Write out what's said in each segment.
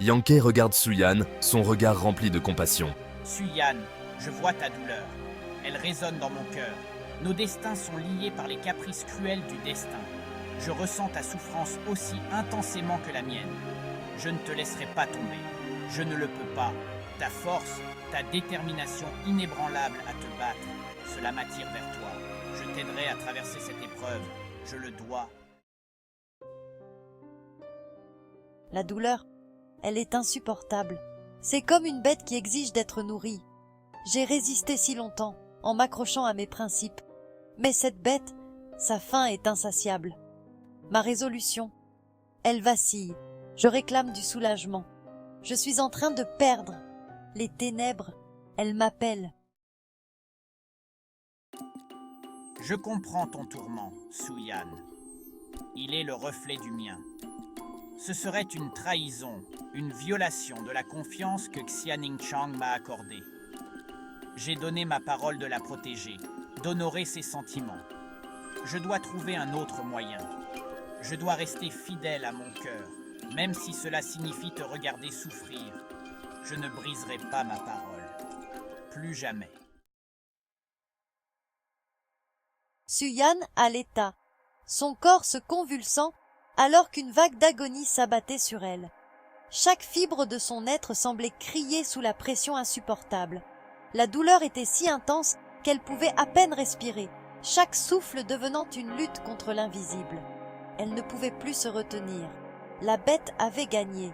Yankei regarde Suyan, son regard rempli de compassion. Suyan, je vois ta douleur. Elle résonne dans mon cœur. Nos destins sont liés par les caprices cruels du destin. Je ressens ta souffrance aussi intensément que la mienne. Je ne te laisserai pas tomber. Je ne le peux pas. Ta force, ta détermination inébranlable à te battre, cela m'attire vers toi. Je t'aiderai à traverser cette épreuve. Je le dois. La douleur, elle est insupportable. C'est comme une bête qui exige d'être nourrie. J'ai résisté si longtemps, en m'accrochant à mes principes. Mais cette bête, sa faim est insatiable. Ma résolution, elle vacille. Je réclame du soulagement. Je suis en train de perdre. Les ténèbres, elles m'appellent. Je comprends ton tourment, Suyan. Il est le reflet du mien. Ce serait une trahison, une violation de la confiance que Xianing Chang m'a accordée. J'ai donné ma parole de la protéger, d'honorer ses sentiments. Je dois trouver un autre moyen. Je dois rester fidèle à mon cœur, même si cela signifie te regarder souffrir. Je ne briserai pas ma parole. Plus jamais. Suyan à l'état, son corps se convulsant alors qu'une vague d'agonie s'abattait sur elle. Chaque fibre de son être semblait crier sous la pression insupportable. La douleur était si intense qu'elle pouvait à peine respirer, chaque souffle devenant une lutte contre l'invisible. Elle ne pouvait plus se retenir. La bête avait gagné.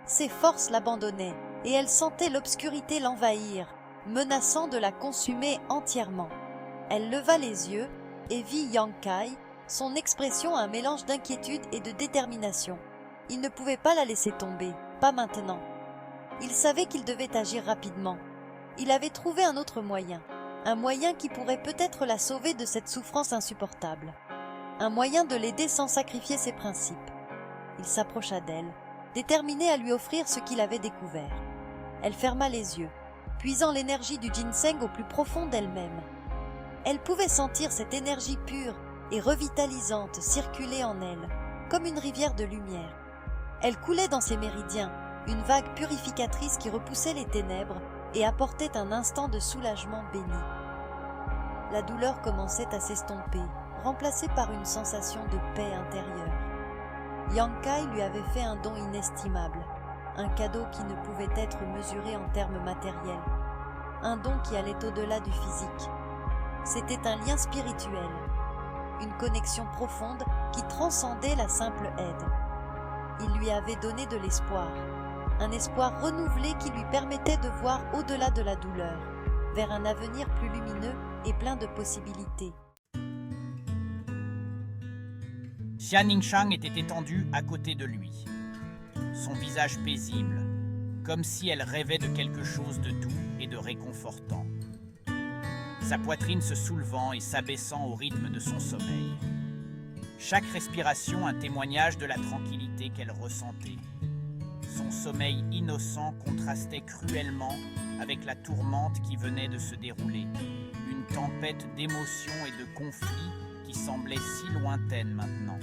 Ses forces l'abandonnaient et elle sentait l'obscurité l'envahir, menaçant de la consumer entièrement. Elle leva les yeux et vit Yankai, son expression un mélange d'inquiétude et de détermination. Il ne pouvait pas la laisser tomber, pas maintenant. Il savait qu'il devait agir rapidement. Il avait trouvé un autre moyen, un moyen qui pourrait peut-être la sauver de cette souffrance insupportable. Un moyen de l'aider sans sacrifier ses principes. Il s'approcha d'elle, déterminé à lui offrir ce qu'il avait découvert. Elle ferma les yeux, puisant l'énergie du ginseng au plus profond d'elle-même. Elle pouvait sentir cette énergie pure et revitalisante circuler en elle, comme une rivière de lumière. Elle coulait dans ses méridiens, une vague purificatrice qui repoussait les ténèbres et apportait un instant de soulagement béni. La douleur commençait à s'estomper, remplacée par une sensation de paix intérieure. Yankai lui avait fait un don inestimable, un cadeau qui ne pouvait être mesuré en termes matériels, un don qui allait au-delà du physique. C'était un lien spirituel, une connexion profonde qui transcendait la simple aide. Il lui avait donné de l'espoir, un espoir renouvelé qui lui permettait de voir au-delà de la douleur, vers un avenir plus lumineux et plein de possibilités. Xianing Shang était étendue à côté de lui, son visage paisible, comme si elle rêvait de quelque chose de doux et de réconfortant. Sa poitrine se soulevant et s'abaissant au rythme de son sommeil. Chaque respiration un témoignage de la tranquillité qu'elle ressentait. Son sommeil innocent contrastait cruellement avec la tourmente qui venait de se dérouler, une tempête d'émotions et de conflits qui semblait si lointaine maintenant.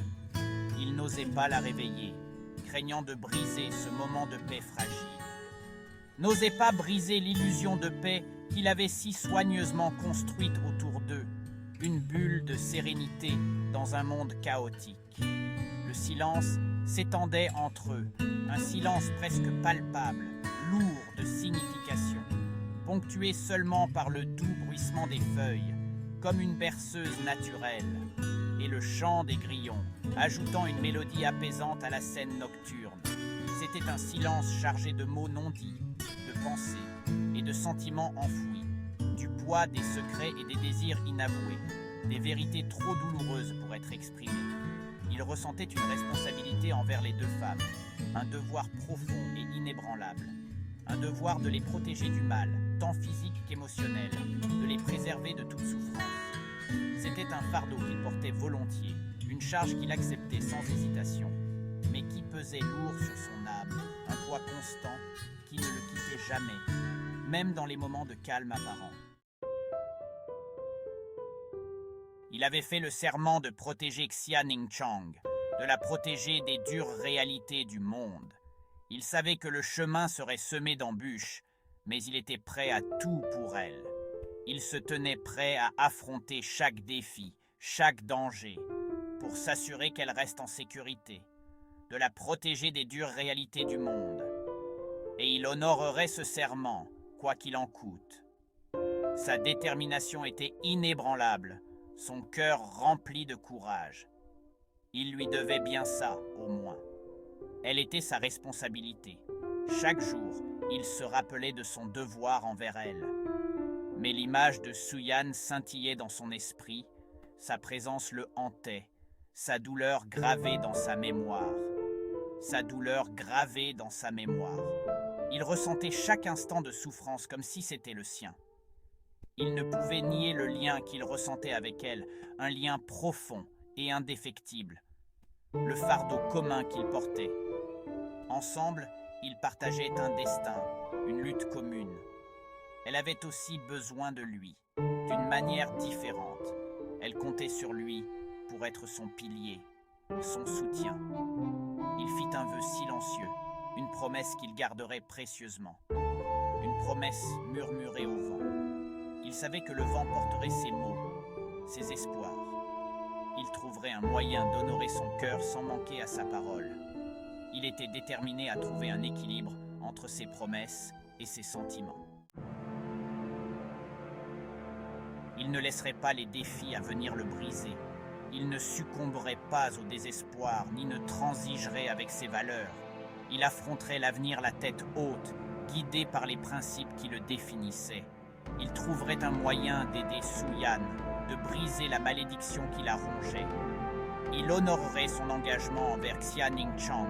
Il n'osait pas la réveiller, craignant de briser ce moment de paix fragile. N'osait pas briser l'illusion de paix qu'il avait si soigneusement construite autour d'eux, une bulle de sérénité dans un monde chaotique. Le silence s'étendait entre eux, un silence presque palpable, lourd de signification, ponctué seulement par le doux bruissement des feuilles, comme une berceuse naturelle, et le chant des grillons, ajoutant une mélodie apaisante à la scène nocturne. C'était un silence chargé de mots non dits, de pensées et de sentiments enfouis, du poids des secrets et des désirs inavoués, des vérités trop douloureuses pour être exprimées. Il ressentait une responsabilité envers les deux femmes, un devoir profond et inébranlable, un devoir de les protéger du mal, tant physique qu'émotionnel, de les préserver de toute souffrance. C'était un fardeau qu'il portait volontiers, une charge qu'il acceptait sans hésitation, mais qui pesait lourd sur son âme, un poids constant qui ne le quittait jamais, même dans les moments de calme apparent. Il avait fait le serment de protéger Xianing Chang, de la protéger des dures réalités du monde. Il savait que le chemin serait semé d'embûches, mais il était prêt à tout pour elle. Il se tenait prêt à affronter chaque défi, chaque danger, pour s'assurer qu'elle reste en sécurité, de la protéger des dures réalités du monde. Et il honorerait ce serment, quoi qu'il en coûte. Sa détermination était inébranlable, son cœur rempli de courage. Il lui devait bien ça, au moins. Elle était sa responsabilité. Chaque jour, il se rappelait de son devoir envers elle. Mais l'image de Su-Yan scintillait dans son esprit, sa présence le hantait, sa douleur gravée dans sa mémoire. Sa douleur gravée dans sa mémoire. Il ressentait chaque instant de souffrance comme si c'était le sien. Il ne pouvait nier le lien qu'il ressentait avec elle, un lien profond et indéfectible, le fardeau commun qu'ils portaient. Ensemble, ils partageaient un destin, une lutte commune. Elle avait aussi besoin de lui, d'une manière différente. Elle comptait sur lui pour être son pilier, son soutien. Il fit un vœu silencieux, une promesse qu'il garderait précieusement. Une promesse murmurée au vent. Il savait que le vent porterait ses mots, ses espoirs. Il trouverait un moyen d'honorer son cœur sans manquer à sa parole. Il était déterminé à trouver un équilibre entre ses promesses et ses sentiments. Il ne laisserait pas les défis à venir le briser. Il ne succomberait pas au désespoir, ni ne transigerait avec ses valeurs. Il affronterait l'avenir la tête haute, guidé par les principes qui le définissaient. Il trouverait un moyen d'aider Su-Yan, de briser la malédiction qui la rongeait. Il honorerait son engagement envers Xianing Chang,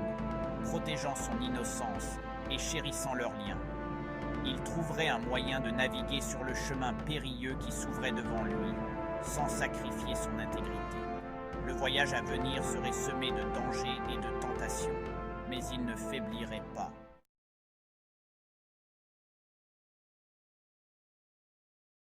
protégeant son innocence et chérissant leurs liens. Il trouverait un moyen de naviguer sur le chemin périlleux qui s'ouvrait devant lui, sans sacrifier son intégrité. Le voyage à venir serait semé de dangers et de tentations, mais il ne faiblirait pas.